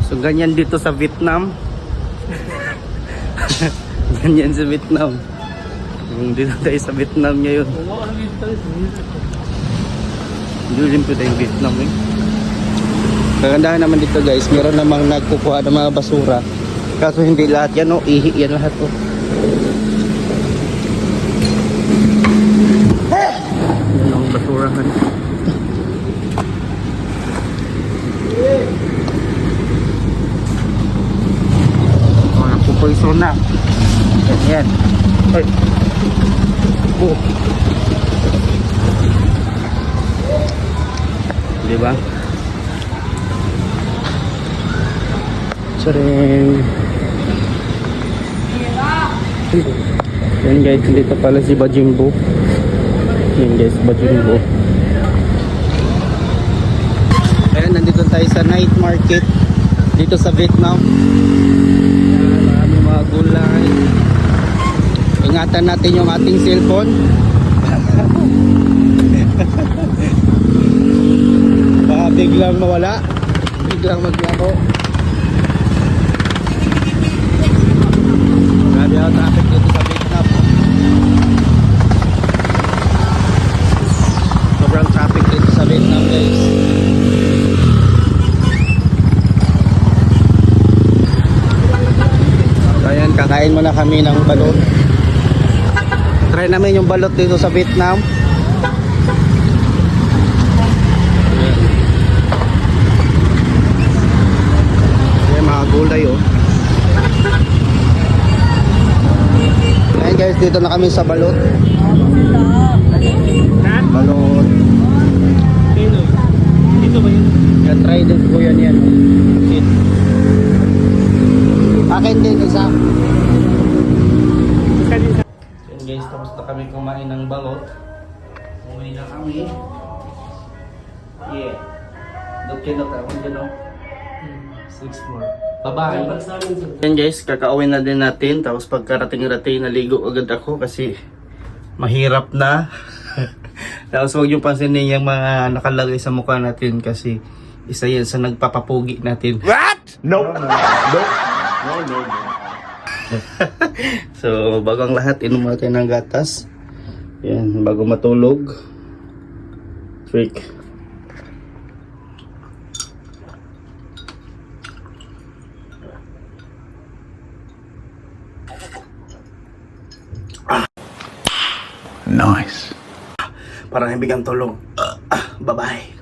So ganyan dito sa Vietnam. Ganyan sa Vietnam. Dito tayo sa Vietnam ngayon. Dulim po tayong Vietnam eh. Kagandahan naman dito guys, meron namang nagkukuha ng mga basura. Kaso hindi lahat yan, oh, ihi yan lahat, oh. Yan ang basurahan. Oh, napupoiso na. Yan. Ay. Oh. Diba? Charing. Yan guys, dito pala si Bajimbo. Yan guys, Bajimbo. Ayan, nandito tayo sa night market dito sa Vietnam. Yan, maraming mga gulay. Ingatan natin yung ating cellphone. Baka biglang mawala, biglang maglaro. Grabe ang traffic dito sa Vietnam. Sobrang traffic dito sa Vietnam guys. So ayan, kakain muna kami ng balot. Try namin yung balot dito sa Vietnam. Ayan, mga gulay oh. Ayan guys, dito na kami sa balot. Balot. Dito ba yun? Yan, try din po yan yan. Akin din isa. Yan guys, tapos na kami kumain ng balot. Umuwi na kami. Yeah. Doon na tayo dyan o. 6 more. Bye-bye. Yan guys, kakauwi na din natin. Tapos pagkarating-rating, naligo agad ako kasi mahirap na. Tapos huwag yung pansinin yung mga nakalagay sa mukha natin kasi isa yan sa nagpapapugi natin. What? Nope. Nope. No. So, bago ang lahat, inom natin ng gatas. Yan, bago matulog. Trick. Nice. Parang ibigang tulog. Bye-bye.